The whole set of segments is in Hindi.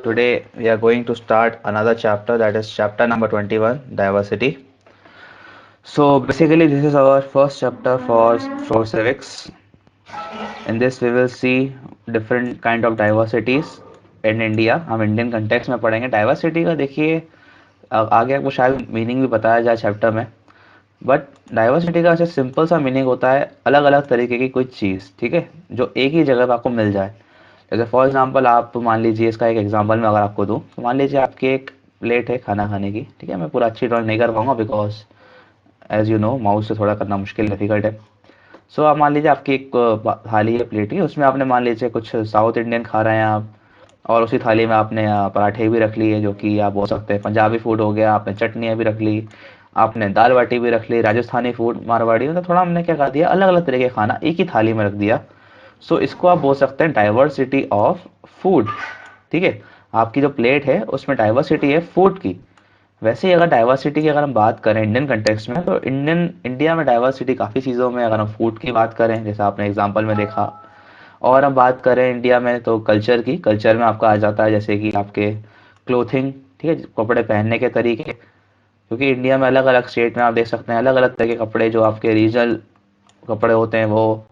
Today we are going to start another chapter, that is chapter number 21, diversity. So basically this is our first chapter for civics. In this we will see different kind of diversities in India. हम इंडियन कंटेक्स्ट में पढ़ेंगे डाइवर्सिटी का। देखिए आगे आपको शायद मीनिंग भी बताया जाए चैप्टर में, बट डाइवर्सिटी का ऐसे सिंपल सा मीनिंग होता है अलग अलग तरीके की कोई चीज़, ठीक है, जो एक ही जगह पे आपको मिल जाए। जैसे फॉर एग्जांपल आप मान लीजिए, इसका एक एग्जांपल मैं अगर आपको दूं तो मान लीजिए आपकी एक प्लेट है खाना खाने की, ठीक है। मैं पूरा अच्छी ड्राइंग नहीं कर पाऊंगा because as you know mouse से थोड़ा करना मुश्किल डिफिकल्ट है। सो आप मान लीजिए आपकी एक थाली है, प्लेट की, उसमें आपने मान लीजिए कुछ साउथ इंडियन खा रहे हैं आप, और उसी थाली में आपने पराठे भी रख लिए, जो कि आप बोल सकते हैं पंजाबी फूड हो गया। आपने चटनियाँ भी रख ली, आपने दाल बाटी भी रख ली, राजस्थानी फूड, मारवाड़ी, मतलब थोड़ा हमने क्या कर दिया, अलग अलग तरह के खाना एक ही थाली में रख दिया। सो इसको आप बोल सकते हैं डाइवर्सिटी ऑफ फूड, ठीक है। आपकी जो प्लेट है उसमें डाइवर्सिटी है फूड की। वैसे ही अगर डाइवर्सिटी की अगर हम बात करें इंडियन कंटेक्स्ट में, तो इंडिया में डाइवर्सिटी काफ़ी चीज़ों में, अगर हम फूड की बात करें जैसे आपने एग्जांपल में देखा, और हम बात करें इंडिया में तो कल्चर की, कल्चर में आपका आ जाता है जैसे कि आपके क्लोथिंग, ठीक है, कपड़े पहनने के तरीके। क्योंकि इंडिया में अलग अलग स्टेट में आप देख सकते हैं अलग अलग तरह के कपड़े, जो आपके रीजनल कपड़े होते हैं वो।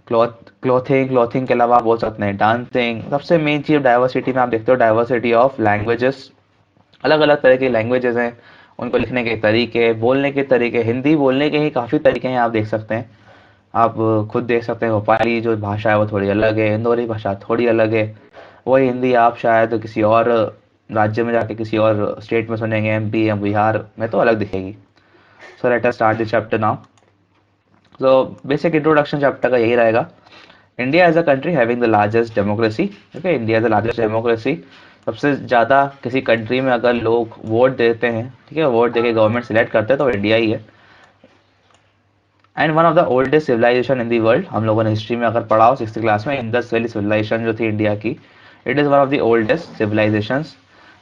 क्लोथिंग के अलावा आप बोल सकते हैं डांसिंग। सबसे मेन चीज़ डाइवर्सिटी में आप देखते हो डाइवर्सिटी ऑफ लैंग्वेजेस। अलग अलग तरह की लैंग्वेजेस हैं, उनको लिखने के तरीके, बोलने के तरीके, हिंदी बोलने के ही काफ़ी तरीके हैं, आप देख सकते हैं। आप खुद देख सकते हैं भोपाली जो भाषा है वो थोड़ी अलग है, इंदौरी भाषा थोड़ी अलग है। वही हिंदी आप शायद किसी और राज्य में जाके किसी और स्टेट में सुनेंगे, एमपी या बिहार में, तो अलग दिखेगी। So let us start this chapter now. तो बेसिक इंट्रोडक्शन चैप्टर का यही रहेगा। India as a country having the largest democracy, ठीक है, India is the largest democracy. सबसे ज़्यादा किसी कंट्री में अगर लोग वोट देते हैं, ठीक है, वोट देके गवर्नमेंट सिलेक्ट करते हैं, तो इंडिया ही है। And one of the oldest civilization in the world. हम लोगों ने हिस्ट्री में अगर पढ़ा हो 6th क्लास में, इंडस वैली सिविलाइजेशन जो थी इंडिया की, it is one of the oldest civilizations.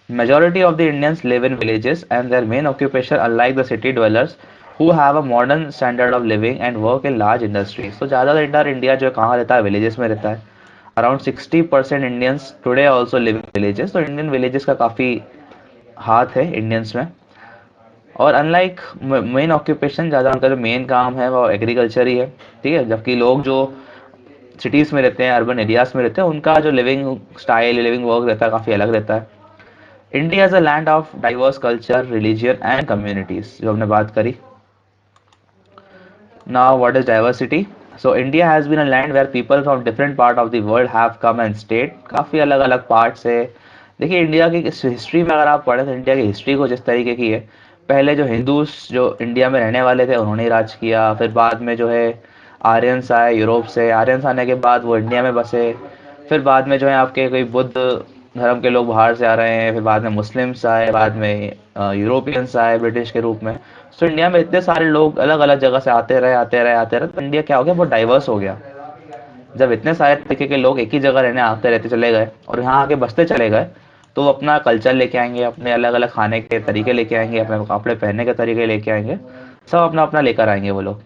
Majority of the Indians live in villages and their main occupation, unlike the city dwellers who have a modern standard of living and work in large industries. तो ज़्यादातर इंडिया जो है कहाँ रहता है, विलेजेस में रहता है। Around 60% Indians today also live in villages. तो इंडियन विलेजेस का काफ़ी हाथ है इंडियंस में। और अनलाइक मेन ऑक्यूपेशन, ज़्यादा उनका जो मेन काम है वो एग्रीकल्चर ही है, ठीक है। जबकि लोग जो सिटीज़ में रहते हैं, अर्बन एरियाज में रहते हैं, उनका जो लिविंग स्टाइल, लिविंग वर्क रहता है, काफ़ी अलग रहता है। India is a land of diverse culture, religion and communities, जो हमने बात करी। Now what is diversity? So India has been a land where people from different part of the world have come and stayed. काफ़ी अलग अलग पार्ट है। देखिए इंडिया की हिस्ट्री में अगर आप पढ़ें तो इंडिया की हिस्ट्री कुछ इस तरीके की है। पहले जो हिंदूज जो इंडिया में रहने वाले थे उन्होंने राज किया, फिर बाद में जो है आर्यंस आए यूरोप से, आर्यंस आने के बाद वो इंडिया में बसे। फिर बाद में जो है आपके कोई बुद्ध धर्म के लोग बाहर से आ रहे हैं, फिर बाद में मुस्लिम्स आए, बाद में यूरोपियंस आए ब्रिटिश के रूप में। तो इंडिया में इतने सारे लोग अलग अलग जगह से आते रहे, तो इंडिया क्या हो गया, बहुत डाइवर्स हो गया। जब इतने सारे तरीके के लोग एक ही जगह रहने आते रहते चले गए और यहाँ आके बसते चले गए, तो वो अपना कल्चर लेके आएंगे, अपने अलग अलग खाने के तरीके लेके आएंगे, अपने कपड़े पहनने के तरीके लेके आएंगे। सब अपना अपना लेकर आएंगे वो लोग।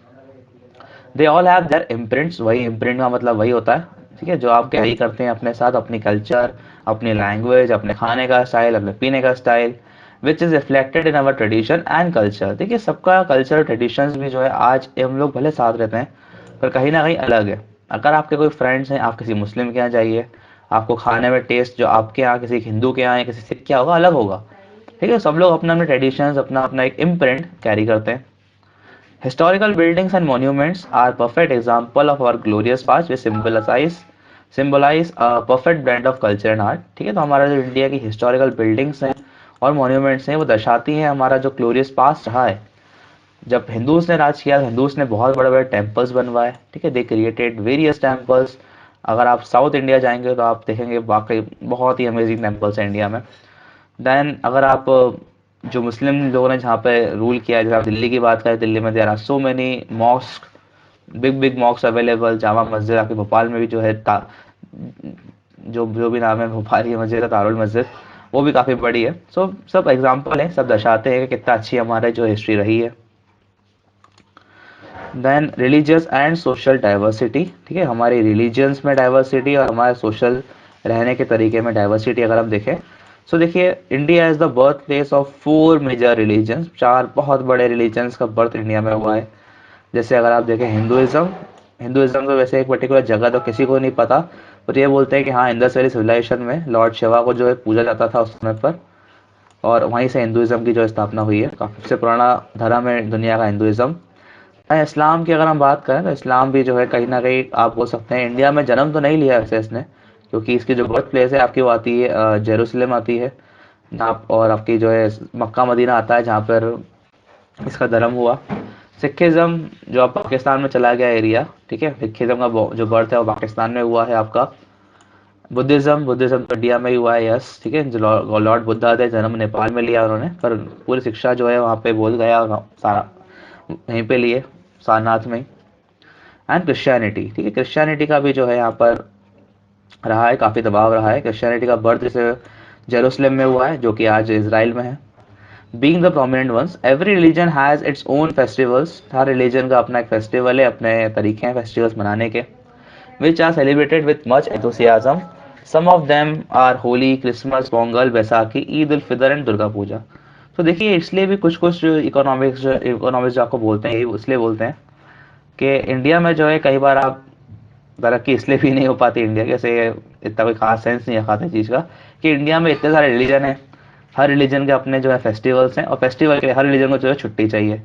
They all have their imprints. वही इम्प्रिंट का मतलब वही होता है, ठीक है, जो आप कैरी करते हैं अपने साथ, अपनी कल्चर, अपनी लैंग्वेज, अपने खाने का स्टाइल, अपने पीने का style, which is reflected in our tradition and culture. देखिए सबका कल्चर ट्रेडिशंस भी जो है, आज हम लोग भले साथ रहते हैं पर कहीं ना कहीं अलग है। अगर आपके कोई फ्रेंड्स हैं, आप किसी मुस्लिम के यहाँ जाइए, आपको खाने में टेस्ट जो आपके यहाँ किसी हिंदू के यहाँ या किसी सिख के यहाँ होगा, अलग होगा, ठीक है। सब लोग अपना अपने ट्रेडिशंस, अपना अपना एक इम्प्रिंट कैरी करते हैं। Historical buildings and monuments are perfect example of our glorious past, which symbolize a perfect blend of culture and art, ठीक है। तो हमारा जो इंडिया की हिस्टोरिकल बिल्डिंग्स हैं और मॉन्यूमेंट्स हैं वो दर्शाती हैं हमारा जो ग्लोरियस पास्ट रहा है। जब हिंदूज ने राज किया, हिंदूज ने बहुत बड़े बड़े टेम्पल्स बनवाए, ठीक है, दे क्रिएटेड वेरियस टेम्पल्स। अगर आप साउथ इंडिया जाएंगे तो आप देखेंगे वाकई बहुत ही अमेजिंग टेम्पल्स हैं इंडिया में। देन अगर आप जो मुस्लिम लोगों ने जहाँ पे रूल किया है, जैसे आप दिल्ली की बात करें, दिल्ली में there are so many mosque, big big mosque available. Jama Masjid आपके भोपाल में भी जो है, जो जो भी नाम है भोपाल की मस्जिद है, तारुल मस्जिद, वो भी काफ़ी बड़ी है। सो सब एग्जाम्पल है, सब दर्शाते हैं कि कितना अच्छी हमारे जो हिस्ट्री रही है। Then religious and social diversity, ठीक है, हमारी रिलीजियंस में डाइवर्सिटी और हमारे सोशल रहने के तरीके में डाइवर्सिटी अगर हम देखें, सो देखिए India is the birth place of 4 major religions, 4 बहुत बड़े रिलीजन्स का बर्थ इंडिया में हुआ है। जैसे अगर आप देखें हिंदुइज्म, हिंदुइज्म तो वैसे एक पर्टिकुलर जगह तो किसी को नहीं पता, पर ये बोलते हैं कि हाँ इंडस वैली सिविलाइजेशन में लॉर्ड शिवा को जो है पूजा जाता था उस समय पर, और वहीं से हिंदुइज्म की जो स्थापना हुई है। काफ़ी सबसे पुराना धर्म है दुनिया का हिंदुइज्म। इस्लाम की अगर हम बात करें तो इस्लाम भी जो है कहीं ना कहीं आप बोल सकते हैं इंडिया में जन्म तो नहीं लिया वैसे इसने, क्योंकि इसकी जो बर्थ प्लेस है आपकी वो आती है जेरूसलम आती है जहाँ, और आपकी जो है मक्का मदीना आता है जहाँ पर इसका जन्म हुआ। सिखिज्म जो अब पाकिस्तान में चला गया एरिया, ठीक है, सिखिज्म का जो बर्थ है वो पाकिस्तान में हुआ है आपका। बुद्धिज्म, बुद्धिज्म तो इंडिया में ही हुआ है, यस, ठीक है, जो लॉर्ड बुद्धा थे जन्म नेपाल में लिया उन्होंने, पर पूरी शिक्षा जो है वहाँ पे बोध गया सारा वहीं पे लिए, सारनाथ में। एंड क्रिश्चियनिटी, ठीक है, क्रिश्चियनिटी का भी जो है यहाँ पर रहा है, काफ़ी दबाव रहा है। क्रिश्चियनिटी का बर्थ जैसे जेरूसलम में हुआ है जो कि आज इसराइल में है। Being the prominent ones, every religion has its own festivals, हर रिलीजन का अपना एक फेस्टिवल है, अपने तरीके हैं फेस्टिवल्स मनाने के, which are celebrated with much enthusiasm. Some of them are Holi, Christmas, Pongal, Baisakhi, Eid ul Fitr and Durga Puja. तो देखिए इसलिए भी कुछ कुछ इकोनॉमिक्स जो आपको बोलते हैं ये इसलिए बोलते हैं कि इंडिया में जो है कई बार आप तरक्की इसलिए भी नहीं हो पाती इंडिया के, जैसे इतना कोई खास सेंस नहीं है खाते चीज़ का, कि इंडिया में इतने सारे रिलीजन हैं, हर रिलीजन के अपने जो है फेस्टिवल्स हैं, और फेस्टिवल के लिए हर रिलीजन को जो है छुट्टी चाहिए।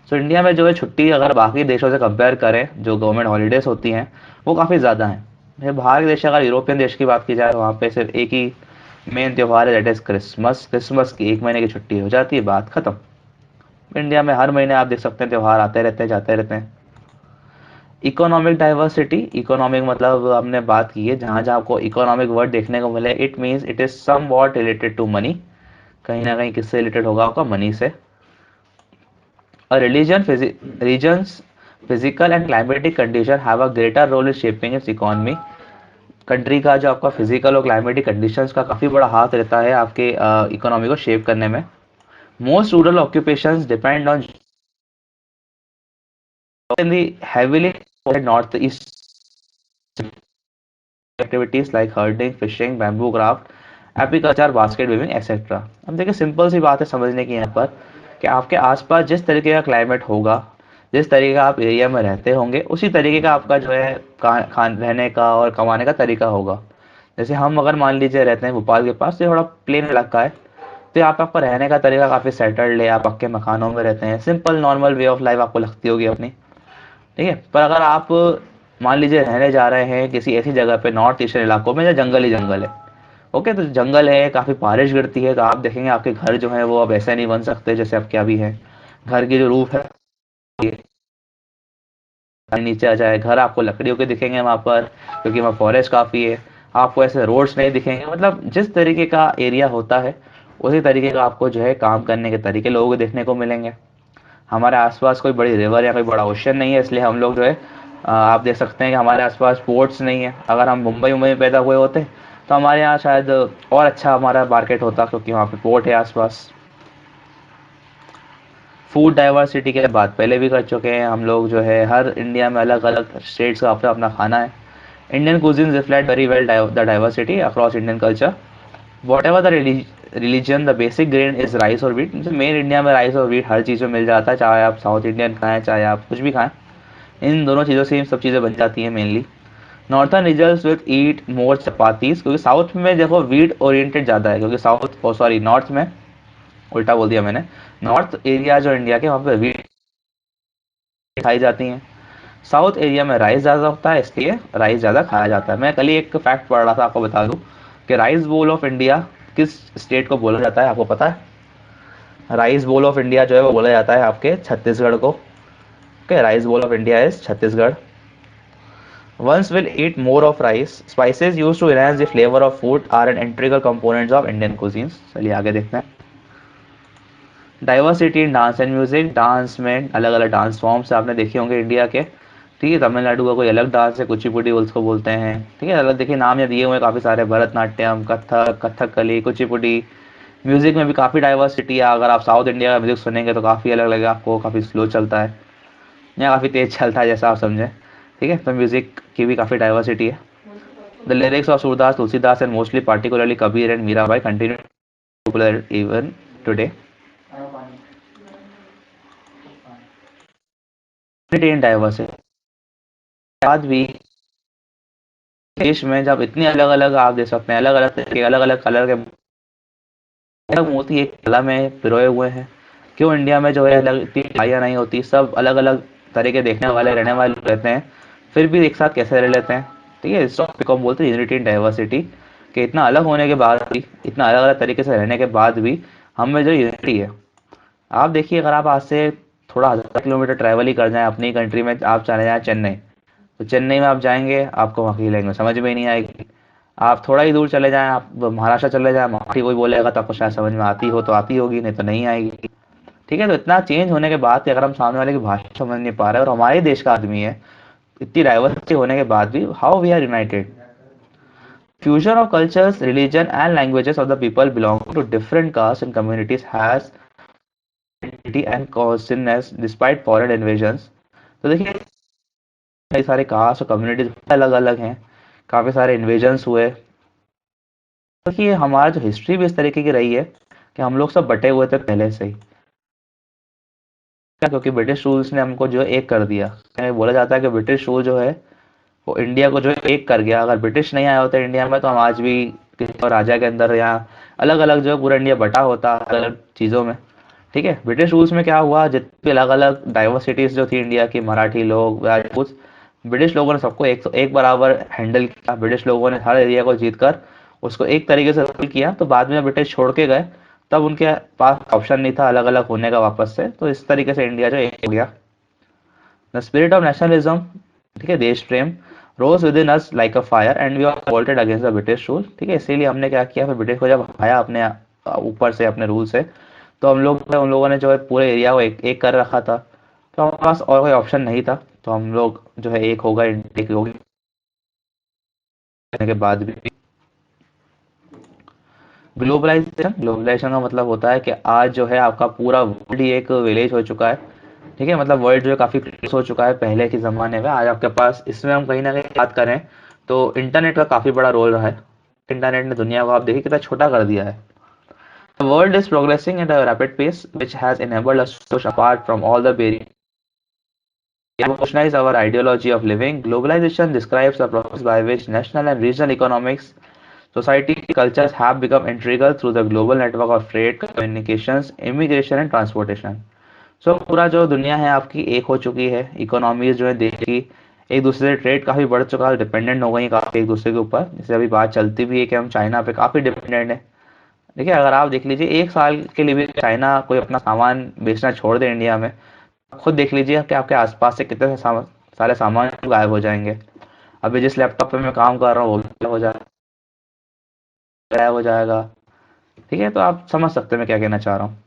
सो इंडिया में जो है छुट्टी अगर बाकी देशों से कंपेयर करें, जो गवर्नमेंट हॉलीडेज होती हैं वो काफ़ी ज़्यादा हैं। जैसे बाहर के देश, अगर यूरोपियन देश की बात की जाए, वहाँ पे सिर्फ एक ही मेन त्यौहार है, दैट इज़ क्रिसमस। क्रिसमस की 1 महीने की छुट्टी हो जाती है, बात खत्म। इंडिया में हर महीने आप देख सकते हैं त्यौहार आते रहते हैं जाते रहते हैं। इकोनॉमिक डाइवर्सिटी, इकोनॉमिक मतलब हमने बात की है, जहाँ जहाँ आपको इकोनॉमिक वर्ड देखने को मिले, it means it is somewhat related to money, कहीं ना कहीं किससे रिलेटेड होगा आपका, मनी से। और reasons physical and climatic condition have a greater role in shaping its economy. Country का जो आपका फिजिकल और क्लाइमेटिक कंडीशंस का काफ़ी बड़ा हाथ रहता है आपके इकोनॉमी को शेप करने में। Most rural occupations depend on in the heavily north east activities like herding, fishing, bamboo craft, apiculture, basket weaving etcetera. अब देखिए सिंपल सी बात है समझने की यहाँ पर, कि आपके आसपास जिस तरीके का क्लाइमेट होगा, जिस तरीके का आप एरिया में रहते होंगे, उसी तरीके का आपका जो है खान रहने का और कमाने का तरीका होगा। जैसे हम अगर मान लीजिए रहते हैं भोपाल के पास, तो ये थोड़ा प्लेन इलाका है, तो यहाँ पे आपका रहने का तरीका काफ़ी सेटल्ड है, आप पक्के मकानों में रहते हैं, simple normal way of life आपको लगती होगी अपनी, ठीक है। पर अगर आप मान लीजिए रहने जा रहे हैं किसी ऐसी जगह पे नॉर्थ ईस्टर्न इलाकों में जहाँ जंगल ही जंगल है, ओके, तो जंगल है, काफ़ी बारिश गिरती है, तो आप देखेंगे आपके घर जो है वो अब ऐसे नहीं बन सकते जैसे आपके अभी है। घर की जो रूफ है नीचे आ जाए, घर आपको लकड़ियों के दिखेंगे वहाँ पर, क्योंकि वहाँ फॉरेस्ट काफ़ी है। आपको ऐसे रोड्स नहीं दिखेंगे, मतलब जिस तरीके का एरिया होता है उसी तरीके का आपको जो है काम करने के तरीके लोगों को देखने को मिलेंगे। हमारे आसपास कोई बड़ी रिवर या कोई बड़ा ओशन नहीं है, इसलिए हम लोग जो है आप देख सकते हैं कि हमारे आसपास पोर्ट्स नहीं है। अगर हम मुंबई मुंबई में पैदा हुए होते तो हमारे यहाँ शायद और अच्छा हमारा मार्केट होता, क्योंकि वहाँ पे पोर्ट है आसपास। फूड डाइवर्सिटी के बात पहले भी कर चुके हैं हम लोग, जो है हर इंडिया में अलग अलग स्टेट्स का अपना अपना खाना है। Indian cuisines reflect very well the diversity across Indian culture. Whatever the religion, the basic grain is rice और wheat। मेन इंडिया में राइस और व्हीट हर चीज़ में मिल जाता है, चाहे आप साउथ इंडियन खाएं चाहे आप कुछ भी खाएं, इन दोनों चीज़ों से ही सब चीज़ें बन जाती हैं मेनली। नॉर्थन रीजन्स विद ईट मोर चपातीस, क्योंकि साउथ में देखो व्हीट ओरिएंटेड ज़्यादा है, क्योंकि साउथ ओ सॉरी नॉर्थ में, उल्टा बोल दिया मैंने, नॉर्थ एरिया जो इंडिया के वहाँ पे व्हीट खाई जाती हैं। साउथ एरिया में राइस ज़्यादा होता है, इसलिए राइस ज़्यादा खाया जाता है। मैं कल ही एक फैक्ट पढ़ रहा था, आपको बता दूं कि राइस बोल ऑफ इंडिया किस स्टेट को बोला जाता है, आपको पता है? राइस बोल ऑफ इंडिया जो है वो बोला जाता है आपके छत्तीसगढ़ को। Okay, rice bowl of India is Chhattisgarh. Ones will eat more of rice. Spices used to enhance the flavor of food are an integral components of Indian cuisines। चलिए आगे देखते हैं। Diversity in dance and music, dance में अलग अलग डांस फॉर्म्स आपने देखे होंगे इंडिया के, ठीक है। तमिलनाडु का कोई अलग डांस है, कुचिपुड़ी उसको बोलते हैं, ठीक है, अलग देखिए नाम या दिए हुए काफ़ी सारे, भरतनाट्यम, कथक, कथकली, कुचिपुड़ी। म्यूजिक में भी काफ़ी डाइवर्सिटी है, अगर आप साउथ इंडिया का म्यूजिक सुनेंगे तो काफ़ी अलग लगेगा आपको, काफ़ी स्लो चलता है या काफ़ी तेज़ चलता है, जैसा आप समझें, ठीक है। तो म्यूज़िक की भी काफ़ी डाइवर्सिटी है। The lyrics of Surdas, Tulsidas, and mostly particularly Kabir and Mirabai continue to be popular even today. Unity in diversity. बाद भी देश में जब इतनी अलग अलग आप देख सकते हैं, अलग अलग तरीके, अलग अलग कलर के अलग मोती एक कला में पिरोए हुए हैं, क्यों इंडिया में जो है अलग इतनी लड़ाइयाँ नहीं होती, सब अलग अलग तरह के देखने वाले रहने वाले लोग रहते हैं, फिर भी एक साथ कैसे रह लेते हैं? ठीक है, इस टॉपिक को हम बोलते हैं यूनिटी इन डाइवर्सिटी, कि इतना अलग होने के बाद भी, इतना अलग अलग तरीके से रहने के बाद भी हम में जो यूनिटी है। आप देखिए, अगर आप आज से थोड़ा 1000 किलोमीटर ट्रैवल ही कर जाएं अपनी कंट्री में, आप चले जाएं चेन्नई, तो चेन्नई में आप जाएंगे, आपको वहाँ की लैंग्वेज समझ में ही नहीं आएगी। आप थोड़ा ही दूर चले जाएं, आप महाराष्ट्र चले जाएं, मराठी कोई बोलेगा तो आपको शायद समझ में आती हो तो आती होगी, नहीं तो नहीं आएगी। ठीक है, तो इतना चेंज होने के बाद भी अगर हम सामने वाले की भाषा समझ नहीं पा रहे और हमारे देश का आदमी है, इतनी डाइवर्सिटी होने के बाद भी how we are united. Fusion of cultures, religion and languages of the people belong to different caste and communities has and consistence despite foreign invasions. तो देखिए, कई सारे कास्ट और कम्युनिटीज अलग अलग हैं, काफी सारे इन्वेजन्स हुए। देखिए, हमारा जो हिस्ट्री भी इस तरीके की रही है कि हम लोग सब बटे हुए थे पहले से ही, क्या क्योंकि ब्रिटिश रूल्स ने हमको जो है एक कर दिया। बोला जाता है कि ब्रिटिश रूल जो है वो इंडिया को जो है एक कर गया। अगर ब्रिटिश नहीं आया होता इंडिया में तो हम आज भी किसी और राजा के अंदर यहाँ अलग अलग जो है पूरा इंडिया बटा होता अलग अलग चीज़ों में। ठीक है, ब्रिटिश रूल्स में क्या हुआ, जितनी अलग अलग डाइवर्सिटीज जो थी इंडिया की, मराठी लोग, राजपूत, ब्रिटिश लोगों ने सबको एक बराबर हैंडल किया। ब्रिटिश लोगों ने हर एरिया को जीत कर उसको एक तरीके से रूल किया। तो बाद में ब्रिटिश छोड़ के गए, तब उनके पास ऑप्शन नहीं था अलग अलग होने का वापस से, तो इस तरीके से इंडिया जो एक हो गया। द स्पिरिट ऑफ नेशनलिज्म, ठीक है, देश प्रेम, rose within us like a fire and we are revolted against the British rule. ठीक है, इसीलिए हमने क्या किया, फिर ब्रिटिश को जब हटाया अपने ऊपर से अपने रूल से, तो उन लोगों ने जो है पूरे एरिया को एक कर रखा था। तो हमारे पास और कोई ऑप्शन नहीं था, तो हम लोग जो है एक होगा, एक होगी करने के बाद भी। ग्लोबलाइजेशन, ग्लोबलाइजेशन का मतलब होता है कि आज जो है आपका पूरा वर्ल्ड ही एक विलेज हो चुका है। ठीक है, मतलब वर्ल्ड जो है काफ़ी क्लोज हो चुका है पहले के ज़माने में। आज आपके पास, इसमें हम कहीं ना कहीं बात करें तो इंटरनेट का काफ़ी बड़ा रोल रहा है। इंटरनेट ने दुनिया को आप देखिए कितना छोटा कर दिया है। The world is progressing at a rapid pace, which has enabled us to push apart from all the barriers and revolutionize our ideology of living. Globalization describes the process by which national and regional economics, society, cultures have become integral through the global network of trade, communications, immigration and transportation. सो पूरा जो दुनिया है आपकी एक हो चुकी है, इकोनॉमीज जो है देश की एक दूसरे से ट्रेड काफ़ी बढ़ चुका है, डिपेंडेंट हो गई काफ़ी एक दूसरे के ऊपर। जैसे अभी बात चलती भी है कि हम चाइना पे काफ़ी डिपेंडेंट है। देखिए, अगर आप देख लीजिए, एक साल के लिए भी चाइना कोई अपना सामान बेचना छोड़ दे इंडिया में, खुद देख लीजिए कि आपके आसपास से कितने सारे सामान गायब हो जाएंगे। अभी जिस लैपटॉप पे मैं काम कर रहा हूँ वो भी गायब हो जाएगा। ठीक है, तो आप समझ सकते हैं मैं क्या कहना चाह रहा हूँ।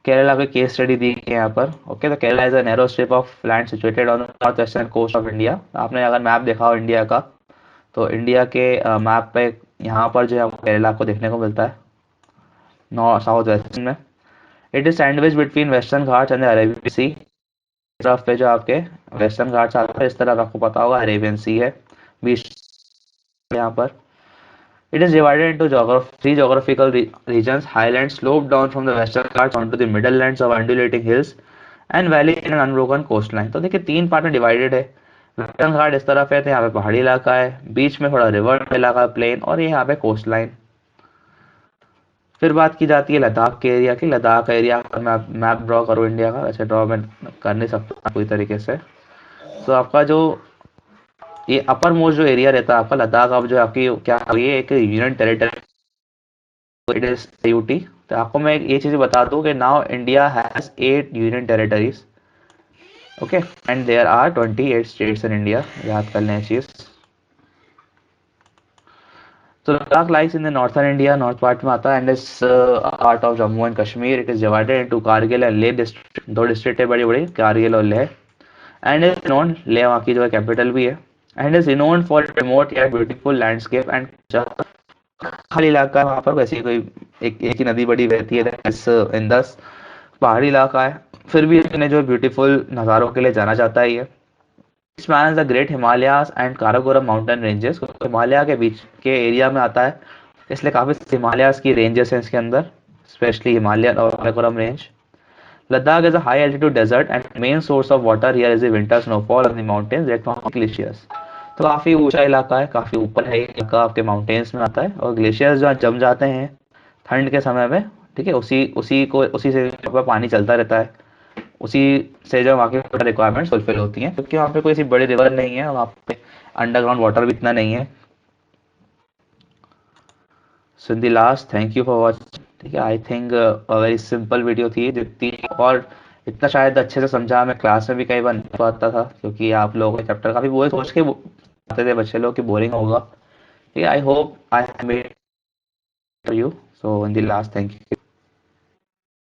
केरला की केस स्टडी दी है यहाँ पर। ओके, तो Kerala is a narrow strip of land situated on north western coast of India. आपने अगर मैप देखा हो इंडिया का, तो इंडिया के मैप पे यहाँ पर जो है आपको केरला को देखने को मिलता है, नॉर्थ साउथ वेस्टर्न में। It is sandwich between Western Ghats and Arabian Sea. तरफ पे जो आपके वेस्टर्न घाट्स आते हैं, इस तरफ आपको पता होगा अरेबियन सी है बीच यहाँ पर। It is divided into three geographical regions: highlands slope down from the western Ghats onto the middlelands of undulating hills and valley in an unbroken coastline। तो देखिए, तीन पार्ट में डिवाइडेड है। वेस्टर्न घाट इस तरफ है, तो यहाँ पे पहाड़ी इलाका है, बीच में थोड़ा रिवर इलाका प्लेन, और ये यहाँ पे कोस्ट लाइन। फिर बात की जाती है लद्दाख के एरिया की। लद्दाख एरिया का मैं मैप ड्रॉ करूँ इंडिया का, वैसे ड्रॉ मैं कर नहीं सकता पूरी तरीके से। तो आपका जो ये अपर मोस्ट जो एरिया रहता है आपका लद्दाख, अब जो आपकी क्या ये एक union territory, it is UT. तो आपको मैं ये चीज़ बता दूं कि now India has 8 union territories. Okay, and there are 28 states in India, याद कर लें ये चीज़। तो Ladakh lies in the northern India, north part में आता है, and is part of Jammu and Kashmir. It is divided into Kargil and Leh district. दो डिस्ट्रिक्ट है बड़ी बड़ी, कारगिल और Leh. And is known, Leh वहाँ की जो है कैपिटल भी है। And is renowned for remote and beautiful landscape and खाली इलाका है वहाँ पर, वैसे कोई एक ही नदी बड़ी बहती है, इंदस। पहाड़ी इलाका है, फिर भी इसने जो ब्यूटीफुल नज़ारों के लिए जाना जाता है ये। spans the Great Himalayas and Karakoram mountain ranges। Himalaya के बीच के एरिया में आता है, इसलिए काफी हिमालयास की रेंजेस हैं इसके अंदर, स्पेशली हिमालयन और Karakoram range. Ladakh is a high altitude desert and main source of water here is the winter snowfall on the mountains direct from glaciers। तो काफी ऊंचा इलाका है, काफी ऊपर है ये इलाका, आपके माउंटेन्स में आता है, और ग्लेशियर्स जो जम जाते हैं ठंड के समय में, ठीक है, उसी से वहाँ पर पानी चलता रहता है, उसी से जो वहाँ की वाटर रिक्वायरमेंट्स फुलफिल होती हैं, क्योंकि वहाँ पे कोई ऐसी बड़ी रिवर नहीं है, वहाँ पे अंडरग्राउंड वाटर भी इतना नहीं है। So in the last, thank you for watching. ठीक है, I think very simple video थी, जितनी और इतना शायद अच्छे से समझा मैं क्लास में भी कई बार नहीं पाता था, क्योंकि आप लोगों के चैप्टर काफी बोझ सोच के आते थे बच्चे लोग कि बोरिंग होगा। ठीक है, I hope I made you. So in the last, thank you.